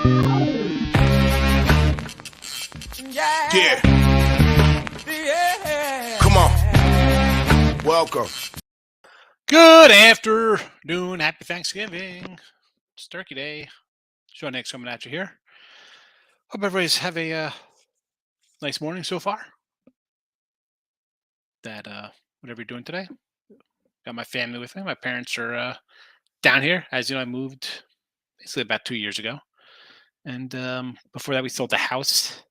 Yeah. Come on. Welcome. Good afternoon. Happy Thanksgiving. It's Turkey Day. Sean Higgs coming at you here. Hope everybody's have a nice morning so far. Whatever you're doing today. Got my family with me. My parents are down here. As you know, I moved basically about 2 years ago. And before that, we sold the house.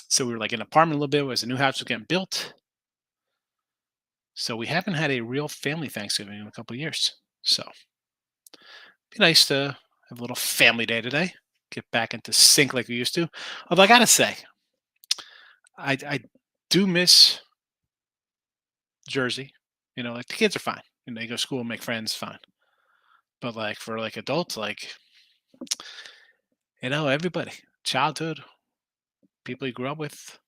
So we were like in an apartment a little bit. It was a new house was getting built. So we haven't had a real family Thanksgiving in a couple of years. So be nice to have a little family day today. Get back into sync like we used to. Although I gotta say, I do miss Jersey. You know, like the kids are fine. You know, they go to school, make friends, fine. But like for like adults, like everybody, childhood, people you grew up with,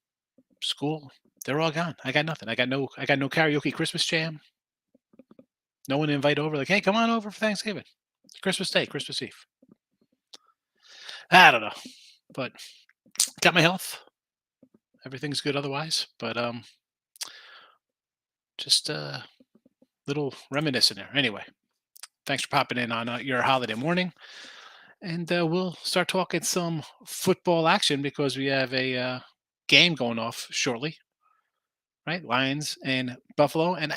school, they're all gone. I got nothing. I got no karaoke Christmas jam. No one to invite over. Like, hey, come on over for Thanksgiving, Christmas Day, Christmas Eve. I don't know, but got my health. Everything's good otherwise. But just a little reminiscent there. Anyway, thanks for popping in on your holiday morning. And we'll start talking some football action because we have a game going off shortly, right? Lions and Buffalo. And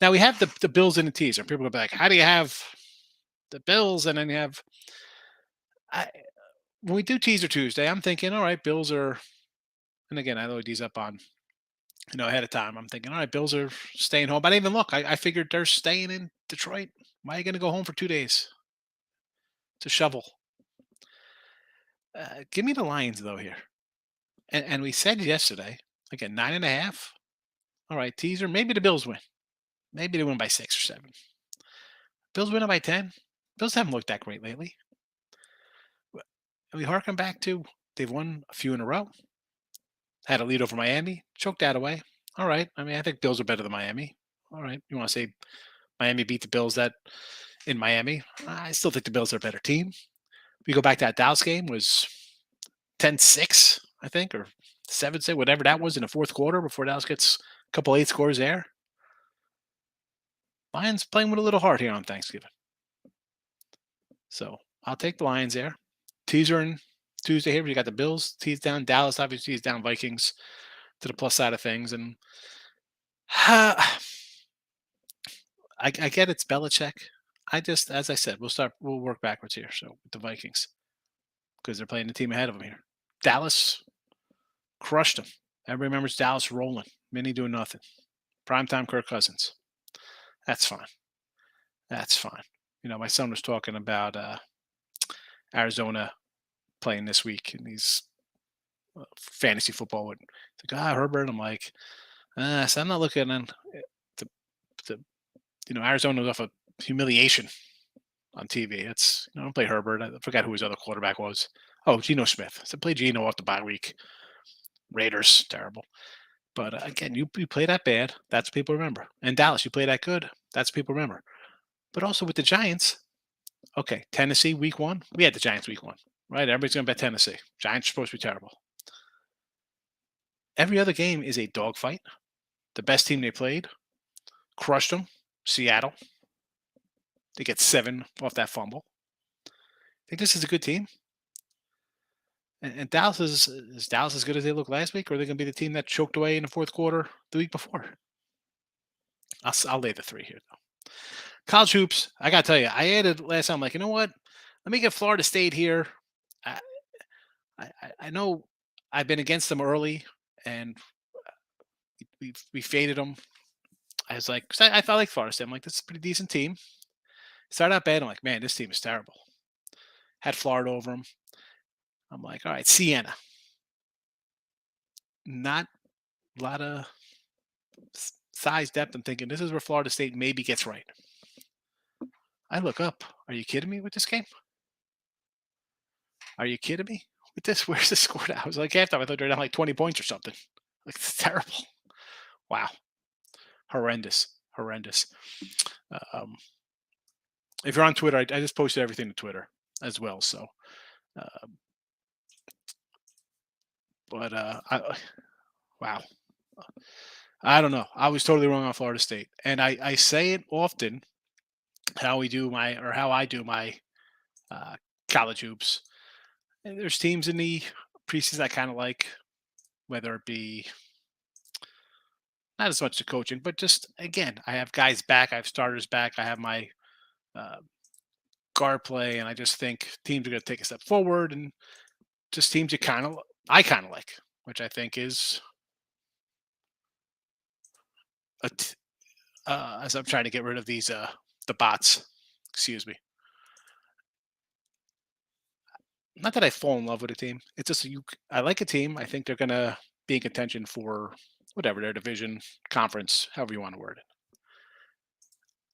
now we have the Bills in the teaser. People go back, how do you have the Bills and then you have when we do teaser Tuesday, I'm thinking, all right, Bills are, and again, I load these up on ahead of time. I'm thinking, all right, Bills are staying home. I didn't even look. I figured they're staying in Detroit. Why are you going to go home for 2 days to shovel? Give me the Lions though here. And we said yesterday, again, 9.5. All right, teaser. Maybe the Bills win. Maybe they win by 6 or 7. Bills win by 10. Bills haven't looked that great lately. And we harken back to they've won a few in a row. Had a lead over Miami, choked that away. All right. I mean, I think Bills are better than Miami. All right. You want to say Miami beat the Bills that in Miami? I still think the Bills are a better team. We go back to that Dallas game was 10-6, I think, or 7-6, whatever that was in the fourth quarter before Dallas gets a couple 8 scores there. Lions playing with a little heart here on Thanksgiving. So I'll take the Lions there. Teaser and Tuesday here, you got the Bills tease down. Dallas obviously is down Vikings to the plus side of things. And I get it's Belichick. As I said, we'll work backwards here. So with the Vikings, because they're playing the team ahead of them here. Dallas crushed them. Everybody remembers Dallas rolling. Minnie doing nothing. Primetime Kirk Cousins. That's fine. That's fine. My son was talking about Arizona playing this week, and he's fantasy football. He's like, Herbert. I'm like, so I'm not looking at Arizona was off a humiliation on TV. It's I don't play Herbert. I forgot who his other quarterback was. Oh, Geno Smith. So play Geno off the bye week. Raiders, terrible. But again, you play that bad. That's what people remember. And Dallas, you play that good. That's what people remember. But also with the Giants, okay, Tennessee week 1. We had the Giants week 1, right? Everybody's going to bet Tennessee. Giants are supposed to be terrible. Every other game is a dogfight. The best team they played crushed them. Seattle. They get 7 off that fumble. I think this is a good team. And Dallas is Dallas as good as they looked last week, or are they going to be the team that choked away in the fourth quarter the week before? I'll lay the 3 here, though. College hoops, I got to tell you, I added last time, like, you know what? Let me get Florida State here. I know I've been against them early, and we faded them. I was like, because I felt like Florida State. I'm like, this is a pretty decent team. Started out bad. I'm like, man, this team is terrible. Had Florida over them. I'm like, all right, Siena. Not a lot of size depth. I'm thinking this is where Florida State maybe gets right. I look up. Are you kidding me with this game? Are you kidding me with this? Where's the score now? I was like, halftime, I thought they were down like 20 points or something. Like, it's terrible. Wow. Horrendous. If you're on Twitter, I just posted everything to Twitter as well. So Uh, but wow, I don't know. I was totally wrong on Florida State, and I say it often how I do my uh, college hoops. And there's teams in the preseason I kind of like, whether it be not as much the coaching, but just again, I have guys back, I have starters back, I have my uh, guard play, and I just think teams are going to take a step forward, and just teams I kind of like, which I think is a as I'm trying to get rid of these the bots. Excuse me. Not that I fall in love with a team. It's just I like a team. I think they're going to be in contention for whatever their division, conference, however you want to word it.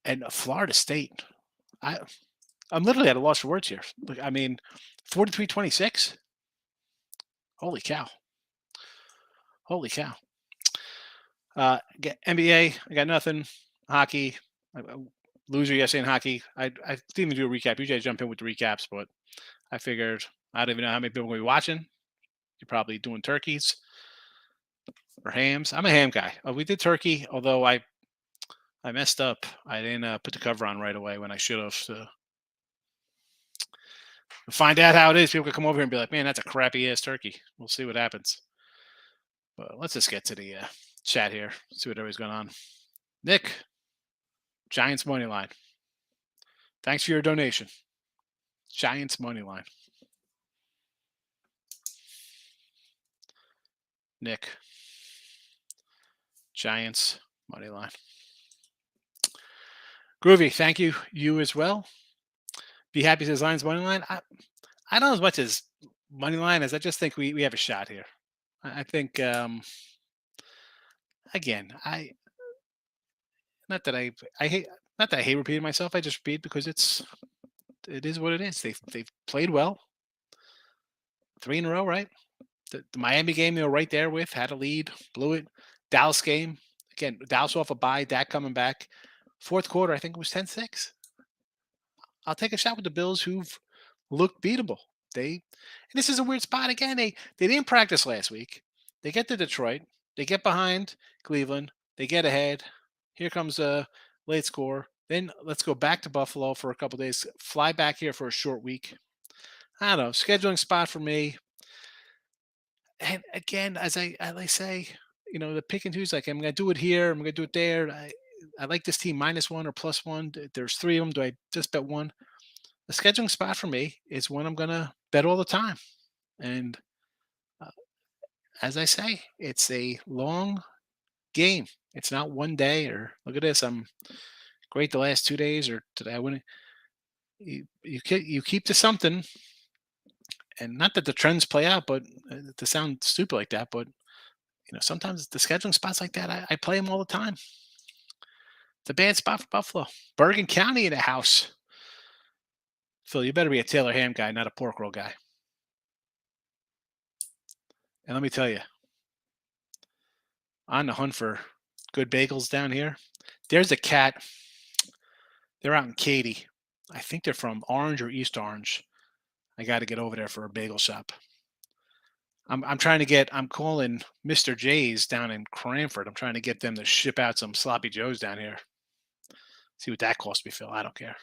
And Florida State, I I'm literally at a loss for words here. Like, I mean, 43-26. Holy cow! Holy cow! NBA, I got nothing. Hockey, loser yesterday in hockey. I didn't even do a recap. Usually I jump in with the recaps, but I figured I don't even know how many people are going to be watching. You're probably doing turkeys or hams. I'm a ham guy. We did turkey, although I messed up. I didn't put the cover on right away when I should have. So find out how it is. People could come over here and be like, "Man, that's a crappy ass turkey." We'll see what happens. But let's just get to the chat here. See what everybody's going on. Nick, Giants money line. Thanks for your donation. Giants money line. Nick, Giants money line. Groovy, thank you. You as well. Be happy says Lions money line. I don't know as much as money line as I just think we have a shot here. I think again, not that I hate not that I hate repeating myself. I just repeat because it is what it is. They've played well, 3 in a row, right? The Miami game they were right there with, had a lead, blew it. Dallas game, again, Dallas off a bye, Dak coming back. Fourth quarter, I think it was 10-6. I'll take a shot with the Bills who've looked beatable. And this is a weird spot again. They didn't practice last week. They get to Detroit. They get behind Cleveland. They get ahead. Here comes a late score. Then let's go back to Buffalo for a couple days. Fly back here for a short week. I don't know. Scheduling spot for me. And again, as I say, the pick and choose. Like I'm going to do it here. I'm going to do it there. I like this team -1 or +1. There's 3 of them. Do I just bet one? The scheduling spot for me is one I'm going to bet all the time. And uh, as I say, it's a long game. It's not one day or look at this. I'm great the last 2 days or today I win. You keep to something, and not that the trends play out, but to sound stupid like that, but sometimes the scheduling spots like that, I play them all the time. It's a bad spot for Buffalo. Bergen County in the house. Phil, you better be a Taylor ham guy, not a pork roll guy. And let me tell you, on the hunt for good bagels down here. There's a cat. They're out in Katy. I think they're from Orange or East Orange. I got to get over there for a bagel shop. I'm trying to get. I'm calling Mr. J's down in Cranford. I'm trying to get them to ship out some sloppy joes down here. See what that cost me, Phil. I don't care.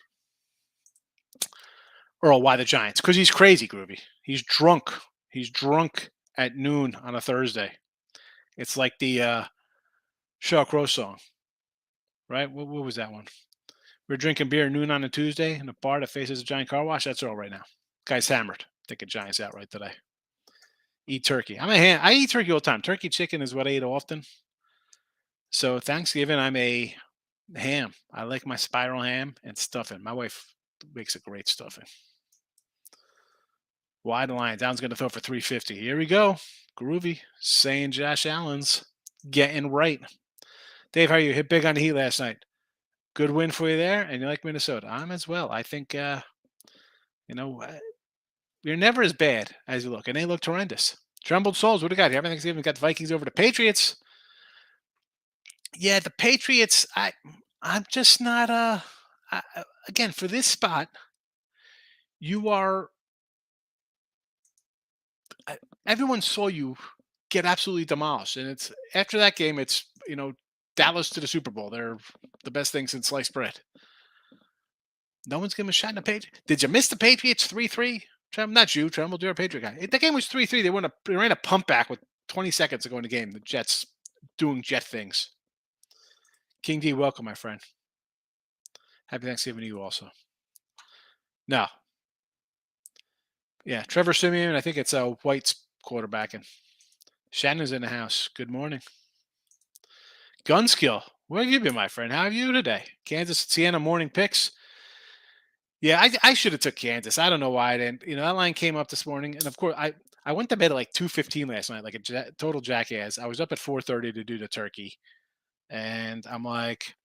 Earl, why the Giants? Because he's crazy, Groovy. He's drunk. He's drunk at noon on a Thursday. It's like the Sheryl Crow song, right? What was that one? We're drinking beer at noon on a Tuesday in a bar that faces a giant car wash. That's all right now. Guy's hammered. Thinking Giants outright today. Eat turkey. I eat turkey all the time. Turkey chicken is what I eat often. So Thanksgiving, I'm a ham. I like my spiral ham and stuffing. My wife makes a great stuffing. Wide line. Down's going to throw for 350. Here we go. Groovy. Saying Josh Allen's getting right. Dave, how are you? Hit big on the Heat last night. Good win for you there, and you like Minnesota. I'm as well. I think, you're never as bad as you look, and they looked horrendous. Trembled souls. What do we got here? Thanksgiving. Got the Vikings over the Patriots. Yeah, the Patriots. I'm just not. Again, for this spot, you are Everyone saw you get absolutely demolished, and it's after that game. It's Dallas to the Super Bowl. They're the best thing since sliced bread. No one's giving a shot in the Patriots. Did you miss the Patriots 3-3? Not you, Tremble. You're a Patriot guy. The game was 3-3. They ran a pump back with 20 seconds to go in the game. The Jets doing Jet things. King D, welcome, my friend. Happy Thanksgiving to you also. No. Yeah, Trevor Simeon. I think it's White's quarterbacking. Shannon's in the house. Good morning. Gunskill. Where have you been, my friend? How have you today? Kansas Siena morning picks. Yeah, I should have took Kansas. I don't know why I didn't. That line came up this morning, and of course I went to bed at like 2:15 last night, like a total jackass. I was up at 4:30 to do the turkey, and I'm like,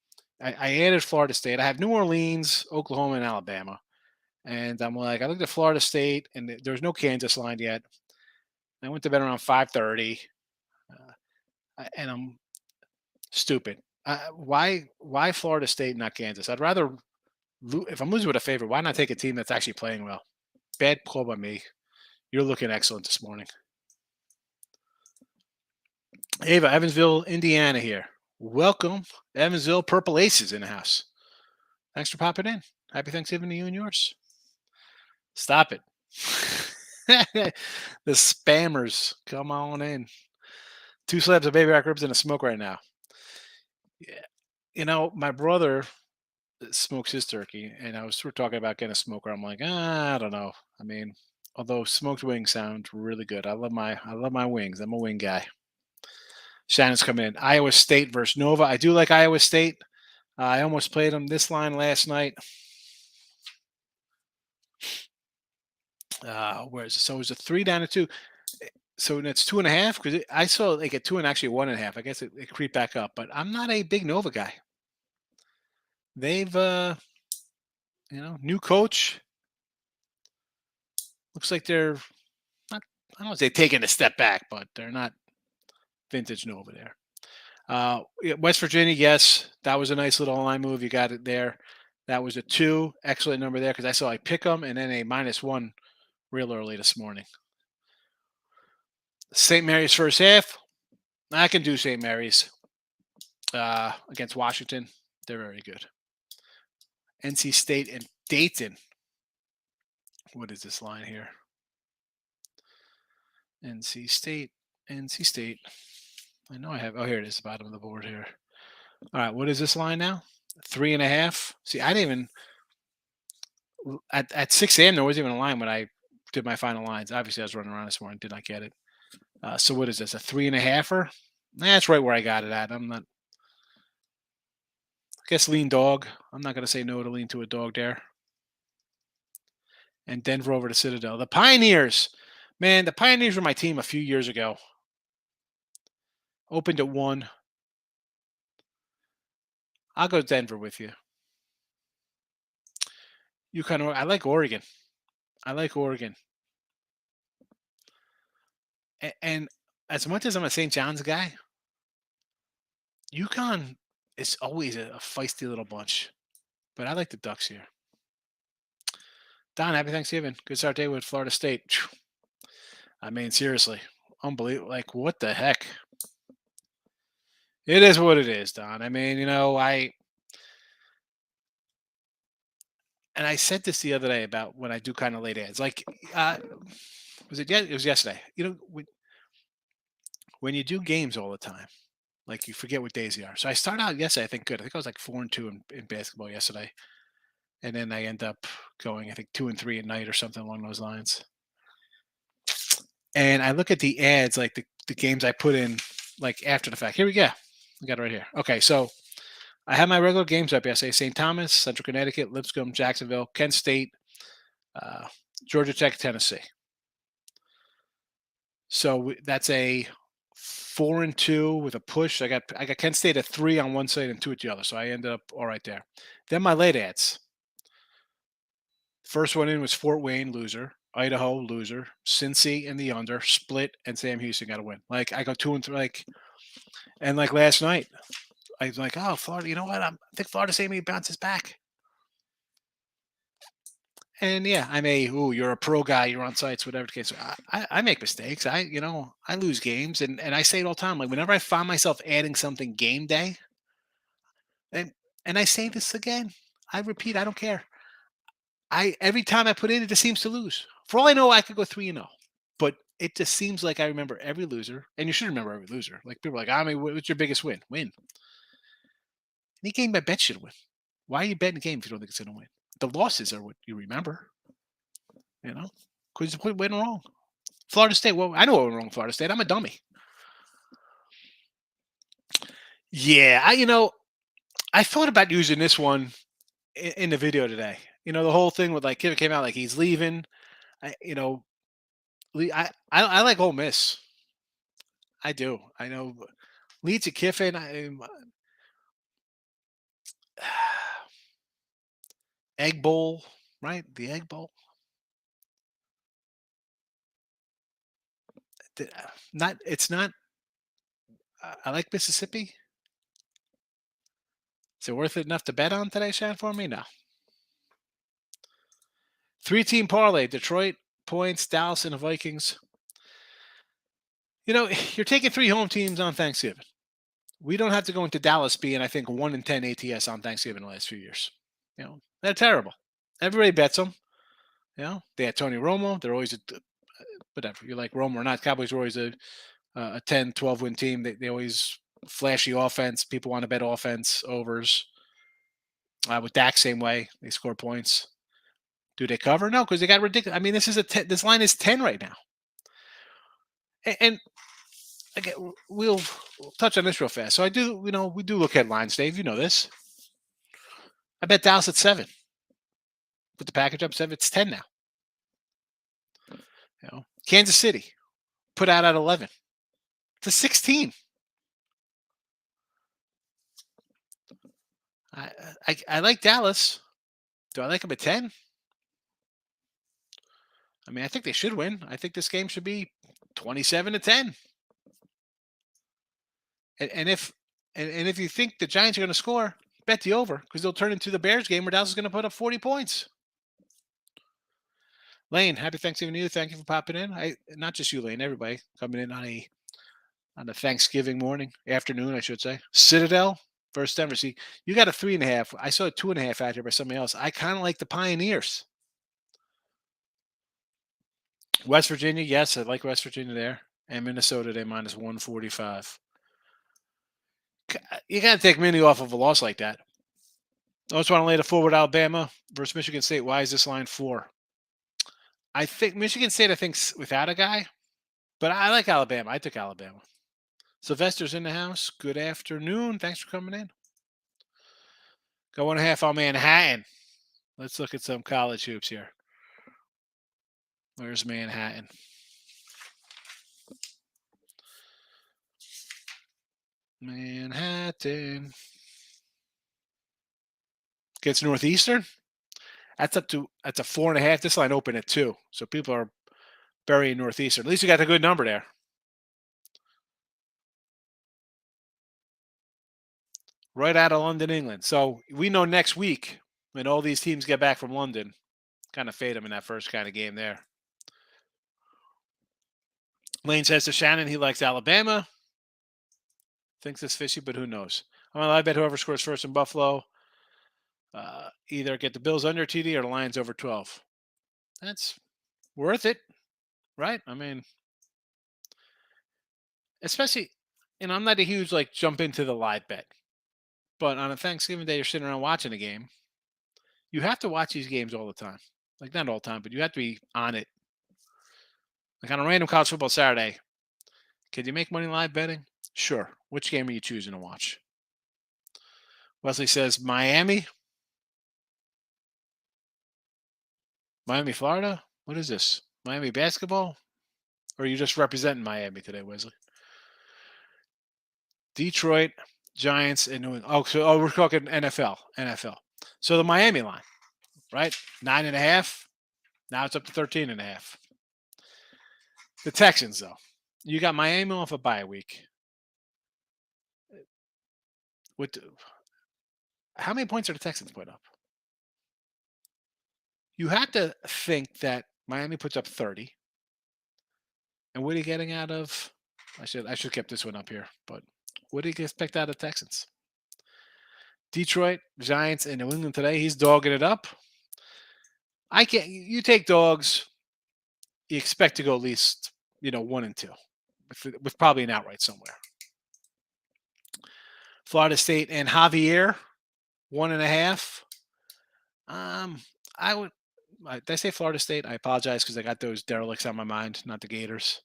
I added Florida State. I have New Orleans, Oklahoma, and Alabama, and I'm like, I looked at Florida State, and there's no Kansas line yet. I went to bed around 5:30, and I'm stupid. Why Florida State, not Kansas? I'd rather if I'm losing with a favorite, why not take a team that's actually playing well? Bad call by me. You're looking excellent this morning. Ava, Evansville, Indiana here. Welcome. Evansville Purple Aces in the house. Thanks for popping in. Happy Thanksgiving to you and yours. Stop it. The spammers, come on in. 2 slabs of baby back ribs and a smoke right now. Yeah. My brother smokes his turkey, and I was sort of talking about getting a smoker. I'm like, I don't know. I mean, although smoked wings sound really good. I love my wings. I'm a wing guy. Shannon's coming in. Iowa State versus Nova. I do like Iowa State. I almost played them this line last night. Where is it? So it was a 3 down to 2. So it's 2.5 because I saw like a 2 and actually 1.5. I guess it creeped back up, but I'm not a big Nova guy. They've new coach. Looks like they're not. I don't know if they're taking a step back, but they're not vintage Nova there. West Virginia, yes, that was a nice little line move. You got it there. That was a 2. Excellent number there because I saw I pick them and then a -1 real early this morning. St. Mary's first half. I can do St. Mary's against Washington. They're very good. NC State and Dayton. What is this line here? NC State. I know I have. Oh, here it is, the bottom of the board here. All right, what is this line now? 3.5. See, I didn't even at 6 a.m. there wasn't even a line when I did my final lines. Obviously, I was running around this morning, did not get it. So what is this? A 3.5er? That's right where I got it at. I'm not. I guess lean dog. I'm not going to say no to lean to a dog there. And Denver over to Citadel. The Pioneers. Man, the Pioneers were my team a few years ago. Opened at 1. I'll go Denver with you. I like Oregon. And as much as I'm a St. John's guy, UConn is always a feisty little bunch. But I like the Ducks here. Don, happy Thanksgiving. Good start day with Florida State. I mean, seriously. Unbelievable. Like, what the heck? It is what it is, Don. I mean, and I said this the other day about when I do kind of late ads. Like, was it? It was yesterday. When you do games all the time, like you forget what days they are. So I started out yesterday. I think good. I think I was like 4-2 in basketball yesterday, and then I end up going I think 2-3 at night or something along those lines. And I look at the ads, like the games I put in, like after the fact. Here we go. I got it right here. Okay, so I have my regular games up yesterday: St. Thomas, Central Connecticut, Lipscomb, Jacksonville, Kent State, Georgia Tech, Tennessee. So that's a 4-2 with a push. I got Kent State at 3 on one side and 2 at the other. So I ended up all right there. Then my late ads. First one in was Fort Wayne, loser. Idaho, loser. Cincy in the under, split, and Sam Houston got a win. Like I go 2-3, and like last night, I was like, oh, Florida. You know what? I think Florida State maybe bounces back. And yeah, you're a pro guy, you're on sites, whatever the case. I make mistakes. I lose games, and I say it all the time. Like whenever I find myself adding something game day, and I say this again, I repeat, I don't care. Every time I put in, it just seems to lose. For all I know, I could go 3-0, but it just seems like I remember every loser, and you should remember every loser. Like people are like, I mean, what's your biggest win? Win. Any game I bet should win. Why are you betting a game if you don't think it's going to win? The losses are what you remember. You know, because what went wrong. Florida State. Well, I know what went wrong with Florida State. I'm a dummy. Yeah, I thought about using this one in the video today. The whole thing with like Kiffin came out like he's leaving. I, you know, I like Ole Miss. I do. I know lead to Kiffin. Egg Bowl, right? The Egg Bowl. Not. It's not. I like Mississippi. Is it worth it enough to bet on today, Shan? For me, no. 3-team parlay: Detroit points, Dallas, and the Vikings. You're taking 3 home teams on Thanksgiving. We don't have to go into Dallas being, I think, 1-10 ATS on Thanksgiving the last few years. They're terrible. Everybody bets them. They had Tony Romo. They're always whatever. You like Romo or not, Cowboys are always a 10, 12 win team. They always flashy offense. People want to bet offense overs. With Dak, same way. They score points. Do they cover? No, because they got ridiculous. I mean, this line is 10 right now. And again, we'll touch on this real fast. So we do look at lines, Dave. You know this. I bet Dallas at 7. Put the package up 7. It's 10 now. Kansas City put out at 11. It's a 16. I like Dallas. Do I like them at 10? I mean, I think they should win. I think this game should be 27-10. And if you think the Giants are going to score, bet the over because they'll turn into the Bears game where Dallas is going to put up 40 points. Lane, happy Thanksgiving to you. Thank you for popping in. Not just you, Lane, everybody coming in on a Thanksgiving afternoon, I should say. Citadel versus Denver. See, you got a 3.5. I saw a 2.5 out here by somebody else. I kind of like the Pioneers. West Virginia, yes, I like West Virginia there. And Minnesota, they minus 145. You got to take Mini off of a loss like that. I just want to lay the forward Alabama versus Michigan State. Why is this line 4? I think Michigan State, without a guy, but I like Alabama. I took Alabama. Sylvester's in the house. Good afternoon. Thanks for coming in. Go 1.5 on Manhattan. Let's look at some college hoops here. Where's Manhattan? Manhattan. Gets Northeastern. That's a 4.5. This line opened at 2. So people are burying Northeastern. At least you got a good number there. Right out of London, England. So we know next week when all these teams get back from London, kind of fade them in that first kind of game there. Lane says to Shannon he likes Alabama. Thinks it's fishy, but who knows? I'm going to bet whoever scores first in Buffalo either get the Bills under TD or the Lions over 12. That's worth it, right? I mean, especially, I'm not a huge jump into the live bet. But on a Thanksgiving day, you're sitting around watching a game. You have to watch these games all the time. Not all the time, but you have to be on it. On a random college football Saturday, can you make money live betting? Sure. Which game are you choosing to watch? Wesley says Miami. Miami, Florida? What is this? Miami basketball? Or are you just representing Miami today, Wesley? Detroit, Giants, and New England. We're talking NFL. So the Miami line, right? 9.5. Now it's up to 13.5. The Texans, though. You got Miami off a bye week. How many points are the Texans put up? You had to think that Miami puts up 30. And what are you getting out of? I should kept this one up here, but what do you expect out of Texans? Detroit, Giants, and New England today. He's dogging it up. I can't. You take dogs. You expect to go at least 1-2, with probably an outright somewhere. Florida State and Javier 1.5. I would. Did I say Florida State? I apologize because I got those derelicts on my mind, not the Gators.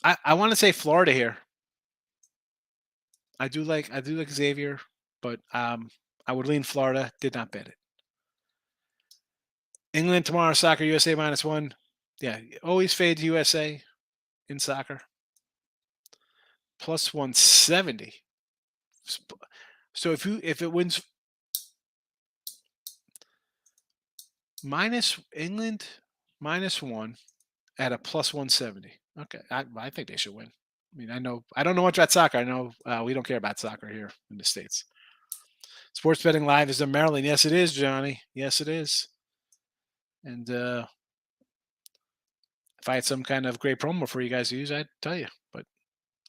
I want to say Florida here. I do like Xavier, but I would lean Florida. Did not bet it. England tomorrow, soccer USA -1. Yeah, always fades USA in soccer. Plus 170. So if it wins minus England -1 at a plus 170. Okay, I think they should win. I mean, I don't know much about soccer. I know we don't care about soccer here in the States. Sports betting live is in Maryland. Yes, it is, Johnny. Yes, it is. And if I had some kind of great promo for you guys to use, I'd tell you. But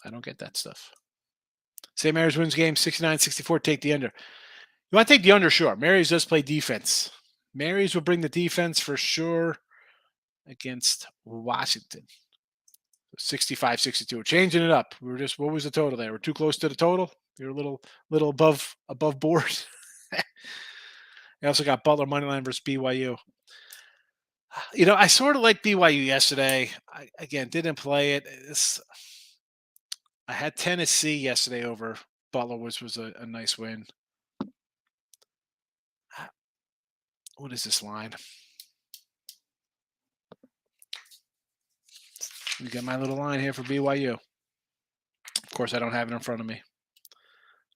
I don't get that stuff. St. Mary's wins game 69-64. Take the under. You want to take the under? Sure. Mary's does play defense. Mary's will bring the defense for sure against Washington. 65-62. We're changing it up. What was the total there? We're too close to the total. You're a little above board. I also got Butler moneyline versus BYU. I sort of like BYU yesterday. I again didn't play it. I had Tennessee yesterday over Butler, which was a nice win. What is this line? You got my little line here for BYU. Of course, I don't have it in front of me.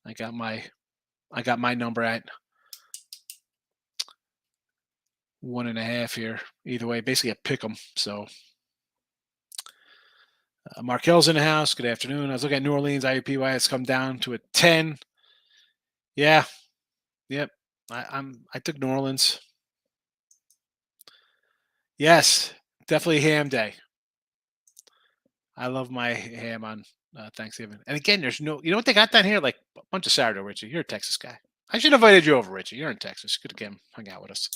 I got my number at 1.5 here. Either way, basically a pick 'em. So Markel's in the house. Good afternoon. I was looking at New Orleans IUPY. It's come down to a 10. Yeah. Yep. I took New Orleans. Yes, definitely ham day. I love my ham on Thanksgiving. And again, there's no, what they got down here? Like a bunch of sourdough, Richie. You're a Texas guy. I should have invited you over, Richie. You're in Texas. Could have come hung out with us.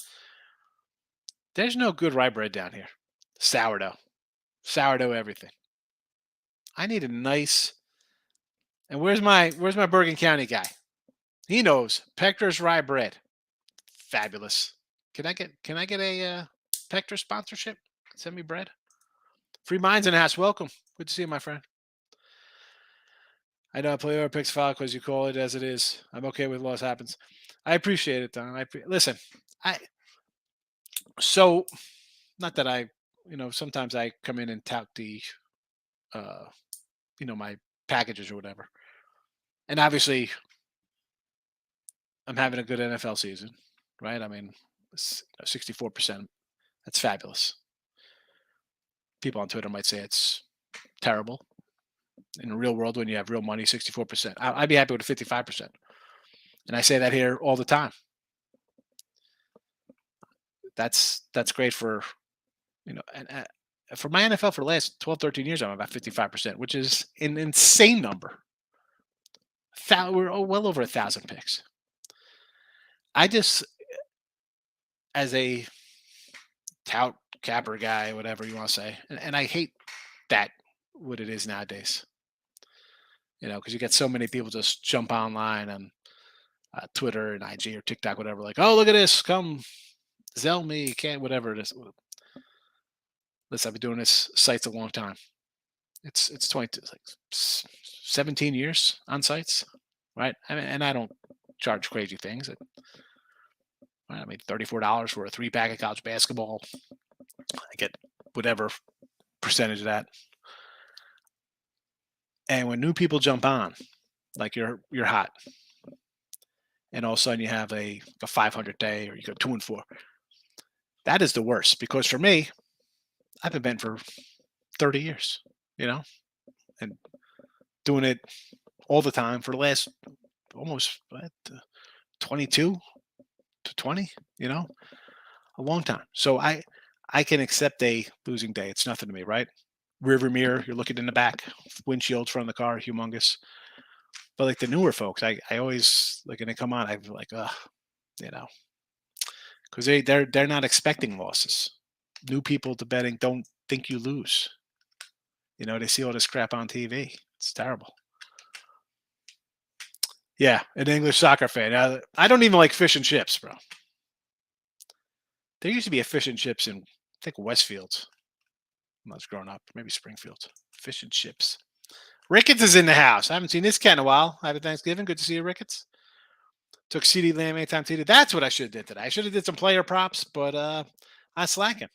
There's no good rye bread down here. Sourdough. Sourdough everything. I need a nice. And where's my Bergen County guy? He knows Pector's rye bread. Fabulous. Can I get a Pector sponsorship? Send me bread. Free minds in the house. Welcome. Good to see you, my friend. I know I play over picks foul because you call it as it is. I'm okay with loss happens. I appreciate it, Don. Listen. So not that I, sometimes I come in and tout the, my packages or whatever, and obviously I'm having a good NFL season, right? I mean, 64%. That's fabulous. People on Twitter might say it's terrible. In the real world, when you have real money, 64%. I'd be happy with a 55%. And I say that here all the time. That's great for, and for my NFL for the last 12, 13 years, I'm about 55%, which is an insane number. We're well over 1,000 picks. I just, as a tout capper guy, whatever you want to say, and I hate that what it is nowadays. Because you get so many people just jump online on Twitter and IG or TikTok, whatever, like, oh, look at this, come Zell me, can't, whatever it is. Listen, I've been doing this sites a long time. It's 17 years on sites, right? And I don't charge crazy things. I mean, $34 for a 3-pack of college basketball. I get whatever percentage of that. And when new people jump on, like you're hot, and all of a sudden you have a 500 day, or you go 2-4. That is the worst, because for me, I've been betting for 30 years, and doing it all the time for the last almost 22. to 20, a long time. So I can accept a losing day. It's nothing to me, right? Rearview mirror, you're looking in the back, windshields from the car, humongous. But like the newer folks, I always like when they come on, I'm like, you know, because they're not expecting losses. New people to betting don't think you lose. They see all this crap on TV. It's terrible. Yeah, an English soccer fan. I don't even like fish and chips, bro. There used to be a fish and chips in, I think, Westfield when I was growing up, maybe Springfield. Fish and chips. Ricketts is in the house. I haven't seen this cat in a while. Happy Thanksgiving. Good to see you, Ricketts. Took CD Lamb anytime TD. That's what I should have did today. I should have did some player props, but I'm slacking.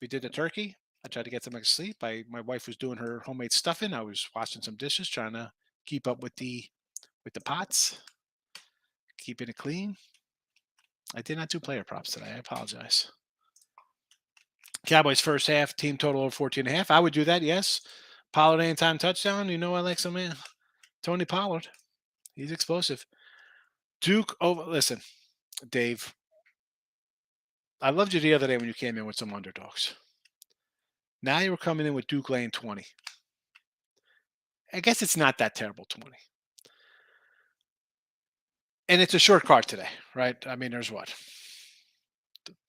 We did the turkey. I tried to get some extra sleep. My wife was doing her homemade stuffing. I was washing some dishes, trying to keep up with the pots, keeping it clean. I did not do player props today. I apologize. Cowboys first half, team total over 14.5. I would do that, yes. Pollard anytime touchdown. I like some man. Tony Pollard. He's explosive. Duke over. Listen, Dave. I loved you the other day when you came in with some underdogs. Now you were coming in with Duke laying 20. I guess it's not that terrible, 20. And it's a short card today, right? I mean, there's what?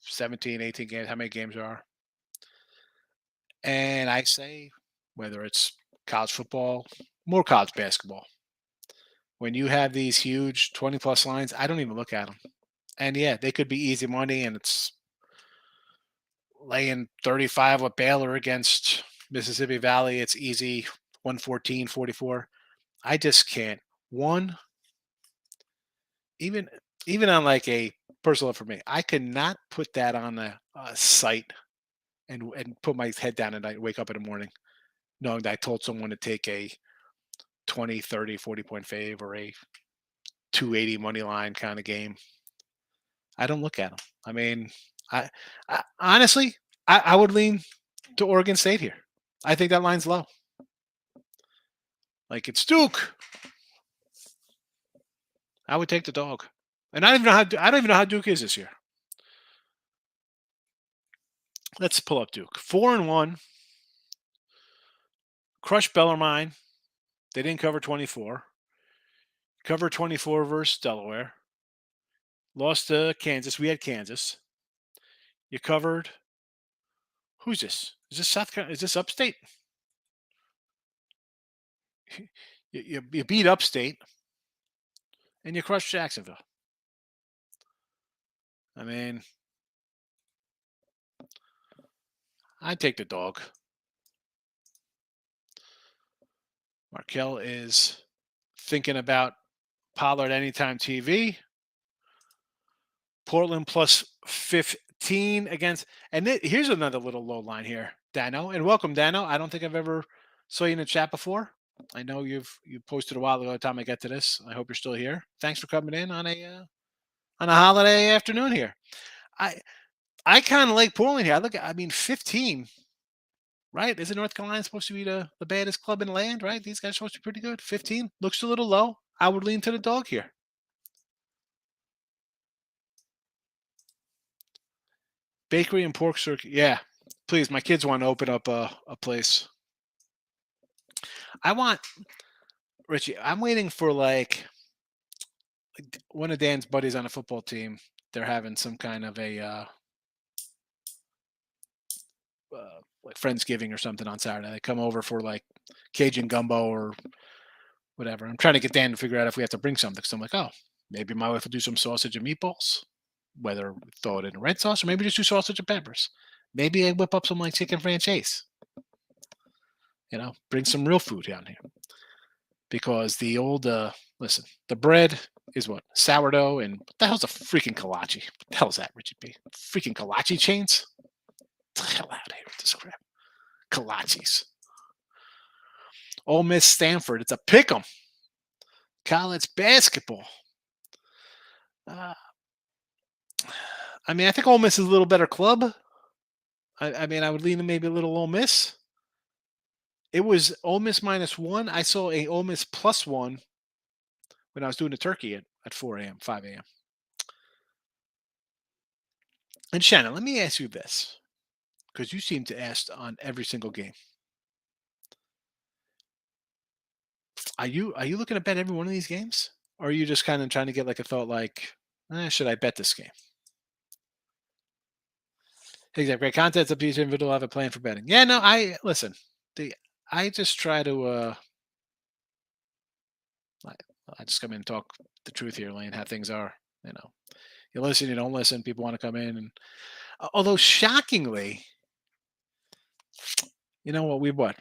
17, 18 games. How many games there are? And I say, whether it's college football, more college basketball, when you have these huge 20-plus lines, I don't even look at them. And yeah, they could be easy money, and it's laying 35 with Baylor against Mississippi Valley. It's easy, 114, 44. I just can't. One, even on like a personal for me, I could not put that on a site and put my head down at night, wake up in the morning, knowing that I told someone to take a 20, 30, 40-point fave or a 280 money line kind of game. I don't look at them. I mean, I honestly, I would lean to Oregon State here. I think that line's low. Like it's Duke. I would take the dog. And I don't even know how Duke is this year. Let's pull up Duke. 4-1. Crushed Bellarmine. They didn't cover 24. Cover 24 versus Delaware. Lost to Kansas. We had Kansas. You covered. Who's this? Is this South Carolina? Is this Upstate? You beat Upstate. And you crushed Jacksonville. I mean, I'd take the dog. Markel is thinking about Pollard Anytime TV. Portland plus 15 against. And here's another little low line here, Dano. And welcome, Dano. I don't think I've ever saw you in the chat before. I know you posted a while ago. By the time I get to this, I hope you're still here. Thanks for coming in on a holiday afternoon here. I kind of like Portland here. I mean, 15. Right? Isn't North Carolina supposed to be the baddest club in the land, right? These guys are supposed to be pretty good. 15 looks a little low. I would lean to the dog here. Bakery and pork circuit. Yeah. Please, my kids want to open up a place. Richie, I'm waiting for like one of Dan's buddies on a football team. They're having some kind of a like Friendsgiving or something on Saturday. They come over for like Cajun gumbo or whatever. I'm trying to get Dan to figure out if we have to bring something. So I'm like, oh, maybe my wife will do some sausage and meatballs, whether we throw it in a red sauce or maybe just do sausage and peppers. Maybe I whip up some like chicken franchise. Bring some real food down here. Because the old, listen, the bread is what? Sourdough and what the hell's a freaking kolache? What the hell's that, Richard B? Freaking kolache chains? Get the hell out of here with this crap. Kolaches. Ole Miss Stanford. It's a pick'em. College basketball. I mean, I think Ole Miss is a little better club. I mean, I would lean to maybe a little Ole Miss. It was Ole Miss -1. I saw a Ole Miss +1 when I was doing the turkey at 4 a.m., 5 a.m. And Shannon, let me ask you this, because you seem to ask on every single game. Are you looking to bet every one of these games? Or are you just kind of trying to get like a thought like, should I bet this game? Exactly. Great content. It's up to each individual. Have a plan for betting. Yeah, no, I listen. The I just try to I, I just come in and talk the truth here, Lane, how things are. You know, you listen, you don't listen. People want to come in, and although shockingly, you know what, we what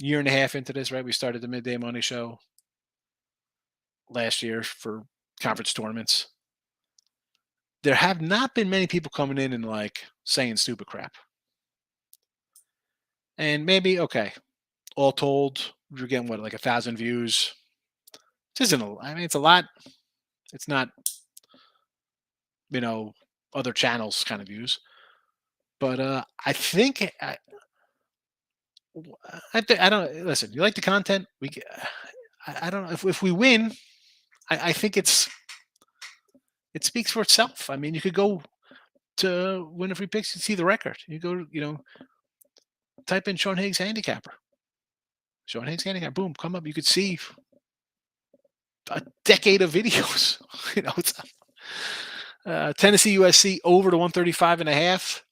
year and a half into this, right? We started the midday money show last year for conference tournaments. There have not been many people coming in and like saying stupid crap. And maybe okay, all told, you're getting what like 1,000 views. This isn't a. I mean, it's a lot. It's not you know other channels kind of views, but I think I don't listen. You like the content? I don't know if we win. I think it speaks for itself. I mean, you could go to win a free picks and see the record. You go, type in Sean Higgs handicapper. Sean Higgs handicapper. Boom, come up. You could see a decade of videos. It's Tennessee USC over to 135.5.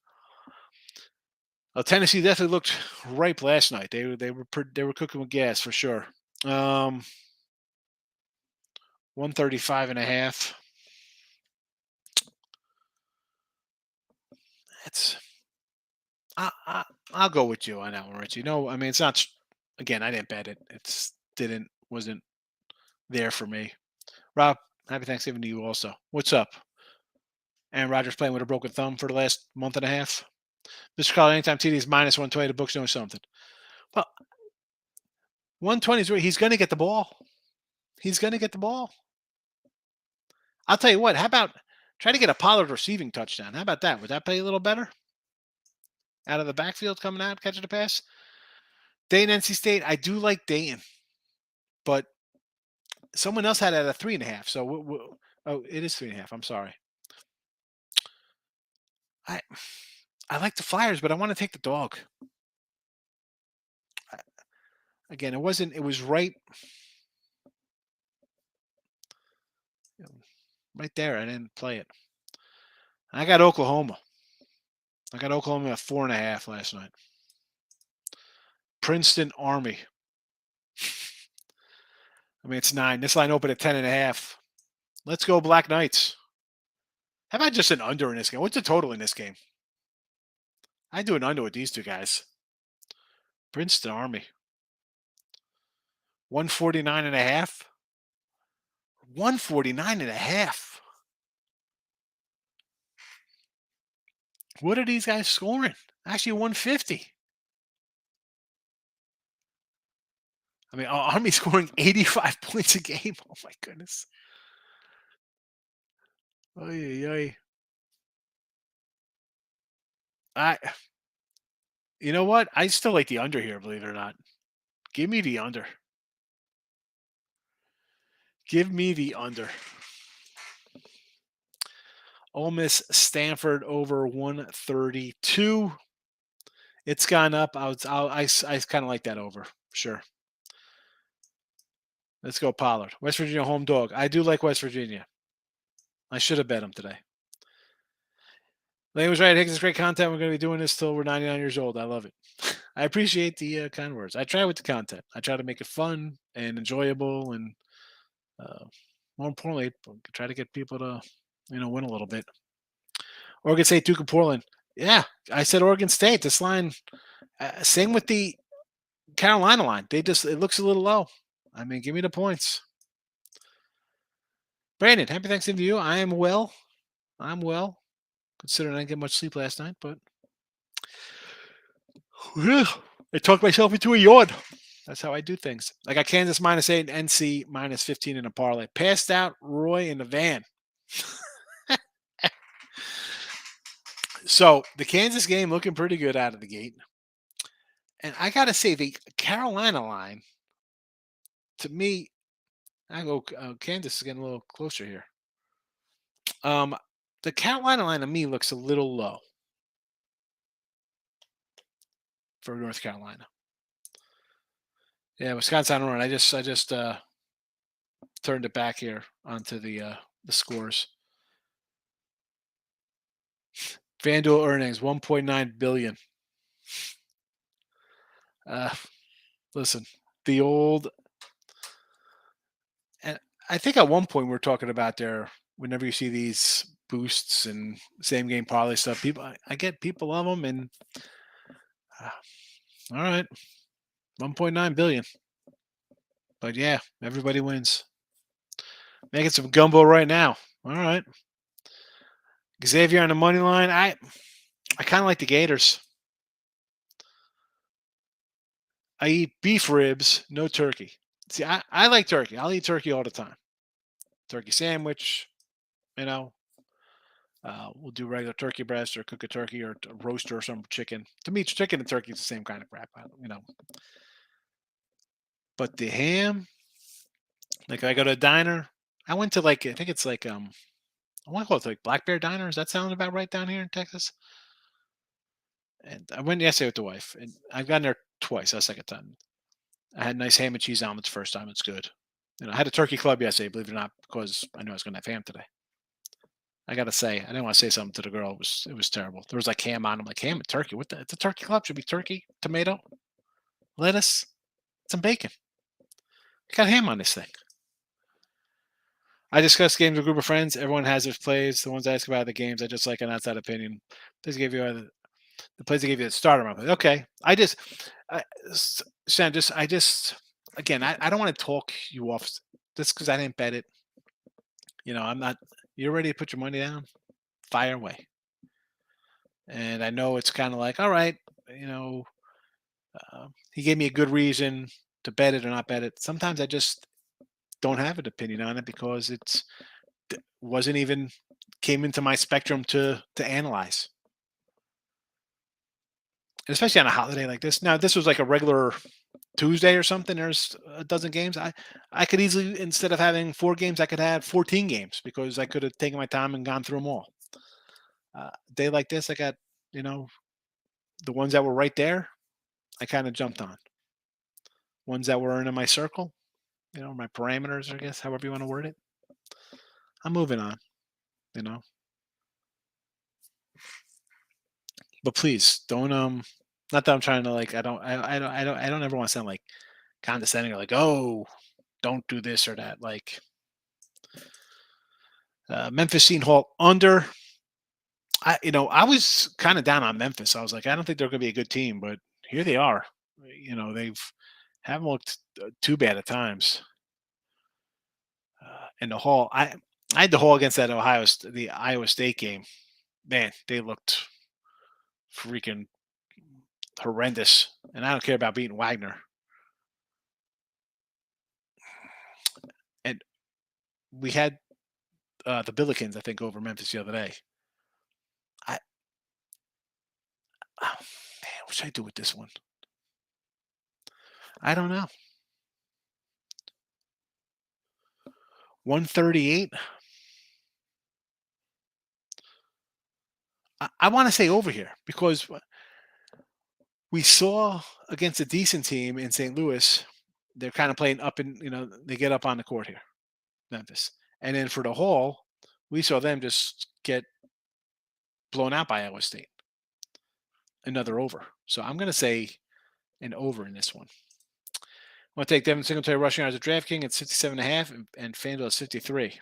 Tennessee definitely looked ripe last night. They were cooking with gas for sure. 135.5. That's I'll go with you on that one, Richie. No, I mean it's not. Again, I didn't bet it. Wasn't there for me. Rob, happy Thanksgiving to you also. What's up? Aaron Rodgers playing with a broken thumb for the last month and a half. Mr. Collar, anytime TD is minus 120, the book's doing something. Well, 120 is where he's going to get the ball. He's going to get the ball. I'll tell you what. How about try to get a Pollard receiving touchdown? How about that? Would that pay a little better? Out of the backfield coming out, catching the pass. Dayton, NC State. I do like Dayton, but someone else had it at a 3.5. So, it is 3.5. I'm sorry. I like the Flyers, but I want to take the dog. Again, it wasn't. It was right there. I didn't play it. I got Oklahoma. I got Oklahoma at 4.5 last night. Princeton Army. I mean, it's 9. This line opened at 10.5. Let's go Black Knights. How about just an under in this game? What's the total in this game? I do an under with these two guys. Princeton Army. 149.5. 149.5. What are these guys scoring? Actually, 150. I mean, Army scoring 85 points a game. Oh my goodness. Oy, oy. You know what? I still like the under here, believe it or not. Give me the under. Give me the under. Ole Miss Stanford over 132. It's gone up. I kind of like that over. Sure. Let's go Pollard. West Virginia home dog. I do like West Virginia. I should have bet them today. Lane was right. Higgs is great content. We're going to be doing this till we're 99 years old. I love it. I appreciate the kind words. I try with the content. I try to make it fun and enjoyable, and more importantly, try to get people to win a little bit. Oregon State, Duke, and Portland. Yeah, I said Oregon State. This line, same with the Carolina line. It looks a little low. I mean, give me the points. Brandon, happy Thanksgiving to you. I am well. I'm well, considering I didn't get much sleep last night, but I talked myself into a yawn. That's how I do things. I got Kansas -8 and NC -15 in a parlay. Passed out Roy in the van. So the Kansas game looking pretty good out of the gate. And I got to say, the Carolina line, to me, I go Kansas is getting a little closer here. The Carolina line to me looks a little low for North Carolina. Yeah, Wisconsin on a run. I just turned it back here onto the scores. FanDuel earnings 1.9 billion. Uh, listen, the old and I think at one point we are talking about there. Whenever you see these boosts and same game parlay stuff, people I get people love them, and uh, all right, 1.9 billion. But yeah, everybody wins. Making some gumbo right now. All right, Xavier on the money line. I kind of like the Gators. I eat beef ribs, no turkey. See, I like turkey. I'll eat turkey all the time. Turkey sandwich, you know. We'll do regular turkey breast or cook a turkey or a roaster or some chicken. To me, chicken and turkey is the same kind of crap, you know. But the ham, like I go to a diner. I went to like I think it's like I want to call it like Black Bear Diner. Does that sound about right down here in Texas? And I went yesterday with the wife, and I've gotten there twice. That's second time. I had nice ham and cheese omelets first time. It's good. I had a turkey club yesterday, believe it or not, because I knew I was going to have ham today. I gotta say, I didn't want to say something to the girl. It was terrible. There was like ham on. I'm like, ham and turkey. What the? It's a turkey club. Should be turkey, tomato, lettuce, some bacon. Got ham on this thing. I discuss games with a group of friends. Everyone has their plays. The ones I ask about the games, I just like an outside opinion. Please give you the plays they give you the starter. I'm like, okay. Shan, again, I don't want to talk you off just because I didn't bet it. I'm not. You're ready to put your money down. Fire away. And I know it's kind of like, all right, you know, he gave me a good reason to bet it or not bet it. Sometimes I just don't have an opinion on it because wasn't even came into my spectrum to analyze, especially on a holiday like this. Now, this was like a regular Tuesday or something. There's a dozen games. I could easily, instead of having 4 games, I could have 14 games because I could have taken my time and gone through them all. Day like this, I got the ones that were right there. I kind of jumped on ones that were in my circle. My parameters, I guess, however you want to word it. I'm moving on. You know, but please don't. Not that I'm trying to like. I don't ever want to sound like condescending or like, oh, don't do this or that. Like Memphis Seton Hall under. I was kind of down on Memphis. I was like, I don't think they're going to be a good team, but here they are. They've haven't looked too bad at times. And the Hall, I had the Hall against that the Iowa State game. Man, they looked freaking horrendous. And I don't care about beating Wagner. And we had the Billikens, I think, over Memphis the other day. Oh, man, what should I do with this one? I don't know. 138. I want to say over here because we saw against a decent team in St. Louis, they're kind of playing up and they get up on the court here, Memphis. And then for the Hall, we saw them just get blown out by Iowa State. Another over. So I'm going to say an over in this one. I'm going to take Devin Singletary rushing yards at DraftKings at 67.5 and FanDuel at 53.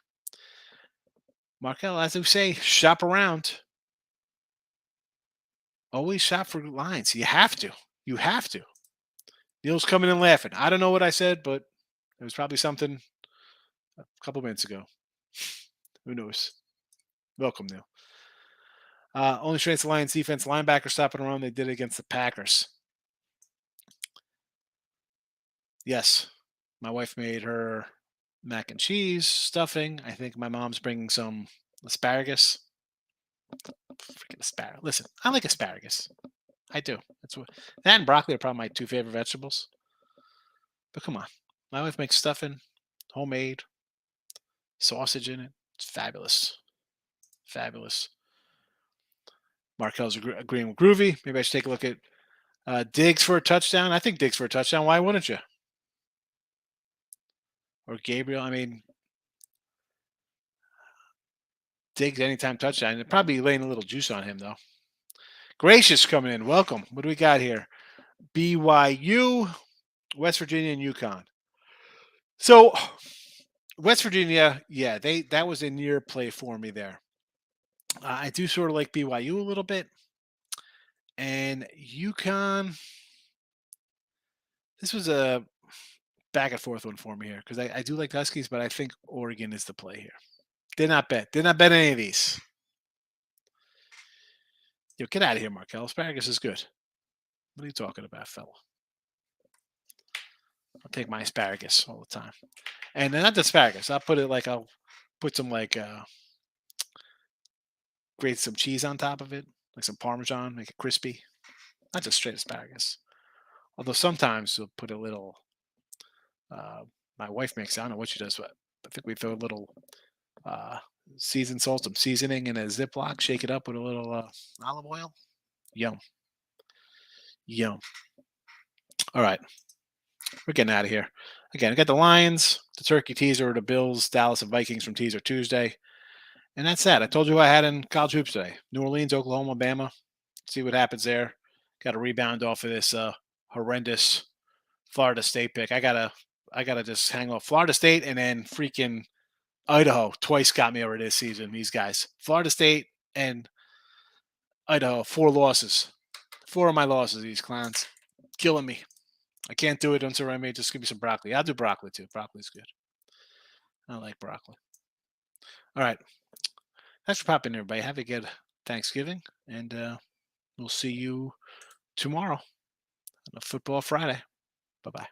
Markel, as we say, shop around. Always shop for lines. You have to. You have to. Neil's coming in laughing. I don't know what I said, but it was probably something a couple minutes ago. Who knows? Welcome, Neil. Only strengths the Lions defense. Linebacker stopping around. They did it against the Packers. Yes. My wife made her mac and cheese stuffing. I think my mom's bringing some asparagus. Freaking asparagus. Listen, I like asparagus. I do. That and broccoli are probably my 2 favorite vegetables. But come on. My wife makes stuffing, homemade, sausage in it. It's fabulous. Fabulous. Markel's agreeing with Groovy. Maybe I should take a look at Diggs for a touchdown. I think Diggs for a touchdown. Why wouldn't you? Or Gabriel. I mean, Diggs anytime touchdown. They're probably laying a little juice on him, though. Gracious coming in. Welcome. What do we got here? BYU, West Virginia, and UConn. So, West Virginia, yeah, that was a near play for me there. I do sort of like BYU a little bit. And UConn, this was a back and forth one for me here because I do like the Huskies, but I think Oregon is the play here. Did not bet any of these. Yo, get out of here, Markel. Asparagus is good. What are you talking about, fella? I'll take my asparagus all the time. And not the asparagus. I'll put some grate some cheese on top of it, like some Parmesan, make it crispy. Not just straight asparagus. Although sometimes we'll put a little, my wife makes, I don't know what she does, but I think we throw a little seasoned salt, some seasoning in a Ziploc, shake it up with a little olive oil. Yum. Yum. All right. We're getting out of here. Again, I got the Lions, the Turkey Teaser, the Bills, Dallas, and Vikings from Teaser Tuesday. And that's that. I told you who I had in college hoops today. New Orleans, Oklahoma, Bama. See what happens there. Got to rebound off of this horrendous Florida State pick. I gotta just hang off Florida State and then freaking Idaho. Twice got me over this season. These guys, Florida State and Idaho, 4 losses. 4 of my losses. These clowns killing me. I can't do it until I may just give me some broccoli. I'll do broccoli too. Broccoli's good. I like broccoli. All right. Thanks for popping in, everybody. Have a good Thanksgiving, and we'll see you tomorrow on a Football Friday. Bye-bye.